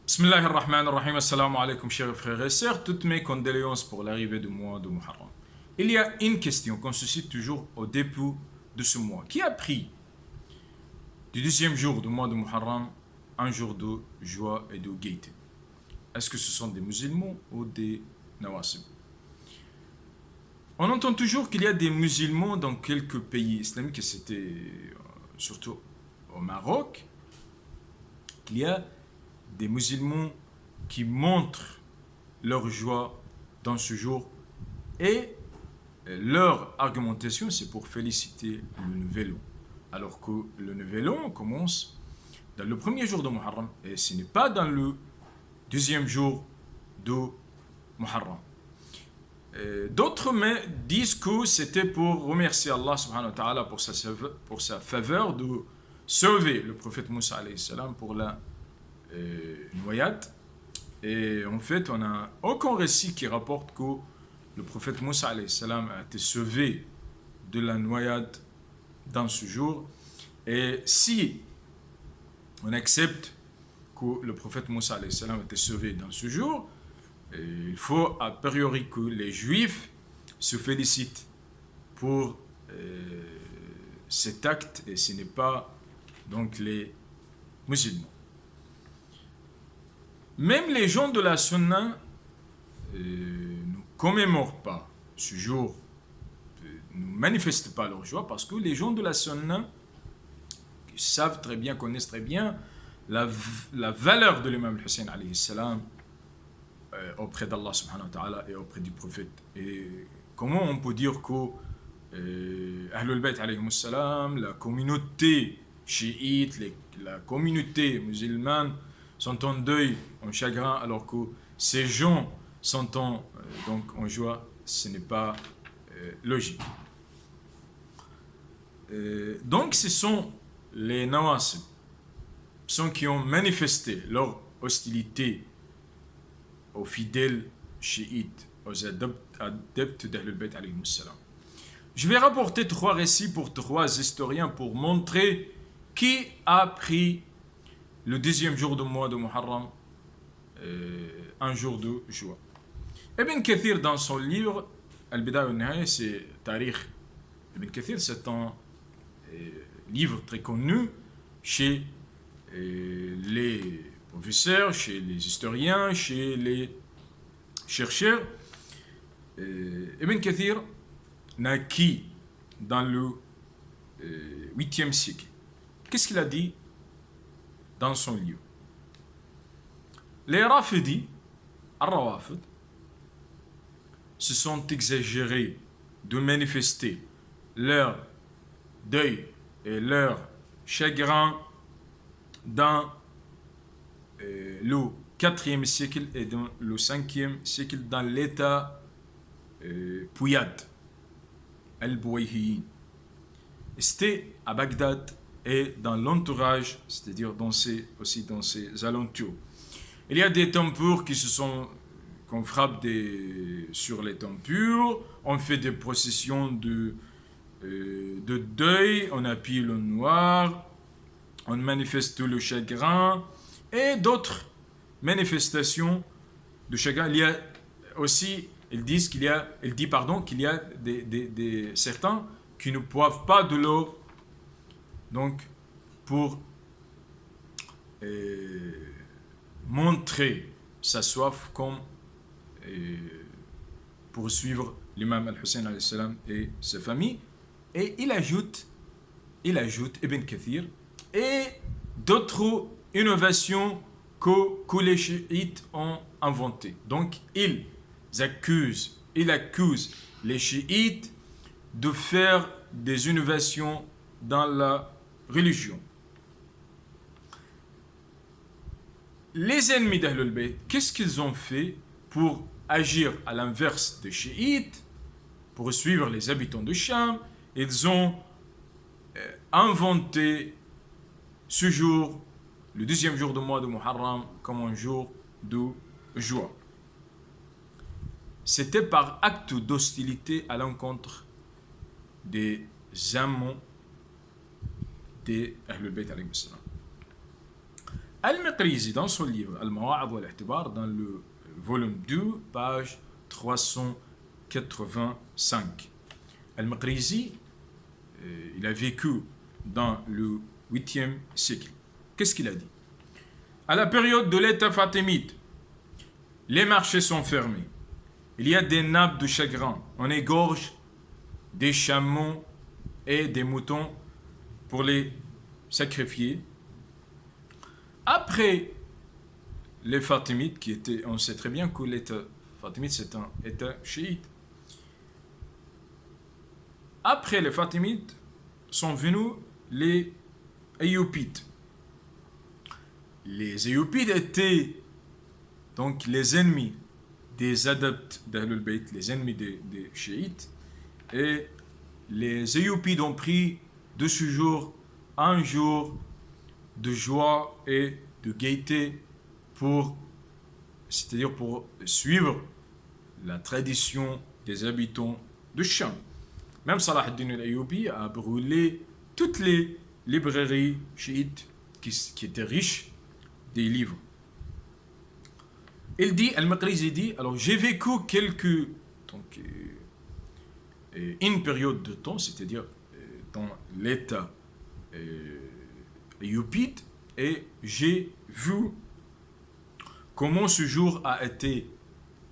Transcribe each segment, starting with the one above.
Bismillah ar-Rahman ar-Rahim, assalamu alaikum chers frères et sœurs, toutes mes condoléances pour l'arrivée du mois de Muharram. Il y a une question qu'on suscite toujours au début de ce mois. Qui a pris du deuxième jour du mois de Muharram un jour de joie et de gaieté? Est-ce que ce sont des musulmans ou des nawasib? On entend toujours qu'il y a des musulmans dans quelques pays islamiques, et c'était surtout au Maroc, qu'il y a des musulmans qui montrent leur joie dans ce jour et leur argumentation c'est pour féliciter le nouvel an. Alors que le nouvel an commence dans le premier jour de Muharram et ce n'est pas dans le deuxième jour de Muharram. D'autres disent que c'était pour remercier Allah subhanahu wa ta'ala pour sa faveur de sauver le prophète Moussa alayhi salam pour la noyade. Et en fait, on n'a aucun récit qui rapporte que le prophète Moussa alayhi salam a été sauvé de la noyade dans ce jour. Et si on accepte que le prophète Moussa alayhi salam a été sauvé dans ce jour, il faut a priori que les juifs se félicitent pour cet acte et ce n'est pas donc les musulmans. Même les gens de la Sunna ne commémorent pas ce jour, ne manifestent pas leur joie parce que les gens de la Sunna savent très bien, connaissent très bien la valeur de l'imam Hussein alayhi salam auprès d'Allah subhanahu wa ta'ala et auprès du prophète. Et comment on peut dire que Ahlul Bayt alayhi salam, la communauté chiite, la communauté musulmane sont en deuil, en chagrin, alors que ces gens sont donc en joie, ce n'est pas logique. Donc ce sont les nawasib, ceux qui ont manifesté leur hostilité aux fidèles chiites, aux adeptes d'Ahlul Bayt alayhi salam. Je vais rapporter 3 récits pour 3 historiens pour montrer qui a pris le deuxième jour du mois de Muharram, un jour de joie. Ibn Kathir, dans son livre Al-Bidaya wa Nihaya, c'est Tarikh. Ibn Kathir, c'est un livre très connu chez les professeurs, chez les historiens, chez les chercheurs. Ibn Kathir naquit dans le 8e siècle. Qu'est-ce qu'il a dit dans son livre? Les Rafidi, Ar-Rawafid, se sont exagérés de manifester leur deuil et leur chagrin dans le 4e siècle et dans le 5e siècle dans l'état Pouyad, Al-Bouayhiyin. C'était à Bagdad et dans l'entourage, c'est-à-dire aussi dans ses alentours. Il y a des tempures qu'on frappe sur les tempures, on fait des processions de deuil, on appuie le noir, on manifeste le chagrin et d'autres manifestations de chagrin. Il y a aussi, il dit qu'il y a certains qui ne boivent pas de l'eau, donc pour montrer sa soif comme pour suivre l'imam al-Hussein alayhi salam et sa famille. Et il ajoute Ibn Kathir et d'autres innovations que les chiites ont inventées. Donc il accuse les chiites de faire des innovations dans la religion. Les ennemis d'Ahlul Bayt, qu'est-ce qu'ils ont fait pour agir à l'inverse des chiites, pour suivre les habitants de Cham? Ils ont inventé ce jour, le deuxième jour du mois de Muharram, comme un jour de joie. C'était par acte d'hostilité à l'encontre des amants des Ahlul Bayt alayhi salam. Al-Maqrizi, dans son livre Al-Mawa'id wal-I'tibar, dans le volume 2, page 385. Al-Maqrizi, il a vécu dans le 8e siècle. Qu'est-ce qu'il a dit? À la période de l'État fatimide, les marchés sont fermés. Il y a des nappes de chagrin. On égorge des chameaux et des moutons pour les sacrifier. Après les Fatimides, qui étaient, on sait très bien que l'État fatimide c'est un État chiite. Après les Fatimides sont venus les Ayyubides. Les Ayyubides étaient donc les ennemis des adeptes d'Ahlul Bayt, les ennemis des chiites. Et les Ayyubides ont pris de ce jour un jour de joie et de gaieté c'est-à-dire pour suivre la tradition des habitants de Cham. Même Salah ad-Din al-Ayyubi a brûlé toutes les librairies chiites qui étaient riches des livres. Il dit, Al-Maqrizi dit, alors j'ai vécu une période de temps, c'est-à-dire dans l'état ayyubide, et j'ai vu comment ce jour a été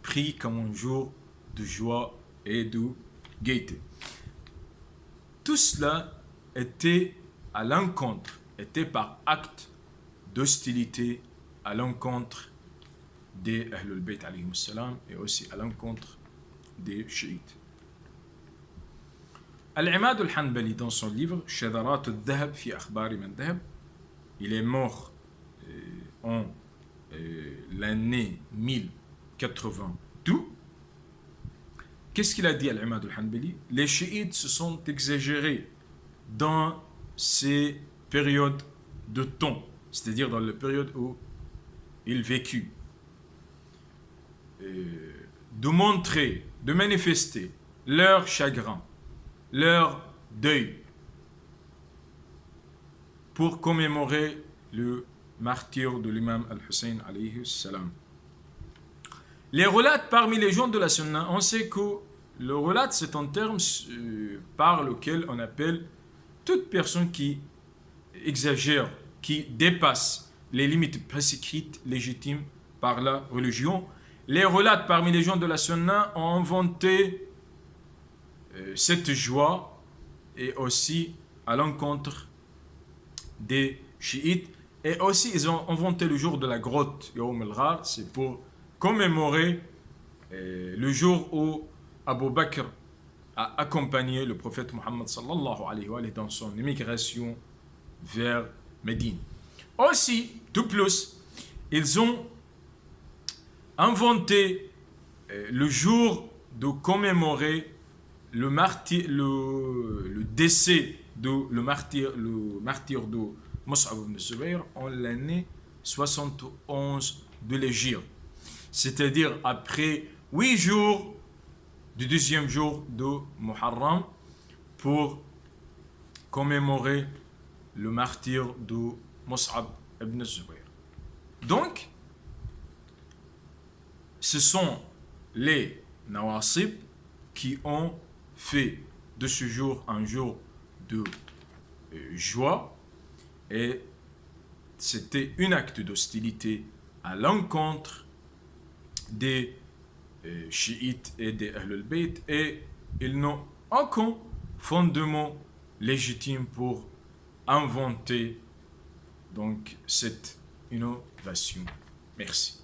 pris comme un jour de joie et de gaieté. Tout cela était à l'encontre, était par acte d'hostilité à l'encontre des Ahlul Bayt alayhim salam et aussi à l'encontre des chiites. Al-Imad al-Hanbali, dans son livre Shadarat al-Dhahab fi akhbari man dhahab, il est mort en l'année 1082. Qu'est-ce qu'il a dit Al-Imad al-Hanbali? Les chiites se sont exagérés dans ces périodes de temps, c'est-à-dire dans la période où ils vécut, de montrer, de manifester leur chagrin, leur deuil pour commémorer le martyre de l'imam al-Hussein alayhi salam. Les relates parmi les gens de la Sunna, on sait que le relate c'est un terme par lequel on appelle toute personne qui exagère, qui dépasse les limites prescrites légitimes par la religion. Les relates parmi les gens de la Sunna ont inventé cette joie et aussi à l'encontre des chiites. Et aussi, ils ont inventé le jour de la grotte, Yawm al-Ghar, c'est pour commémorer le jour où Abu Bakr a accompagné le prophète Mohammed sallallahu alayhi wa sallam dans son immigration vers Médine. Aussi, de plus, ils ont inventé le jour de commémorer le décès le martyr de Mus'ab ibn Zubayr en l'année 71 de l'Hégire. C'est-à-dire après 8 jours du deuxième jour de Muharram pour commémorer le martyr de Mus'ab ibn Zubayr. Donc, ce sont les Nawasib qui ont fait de ce jour un jour de joie, et c'était un acte d'hostilité à l'encontre des chiites et des Ahlul Bayt, et ils n'ont aucun fondement légitime pour inventer donc cette innovation. Merci.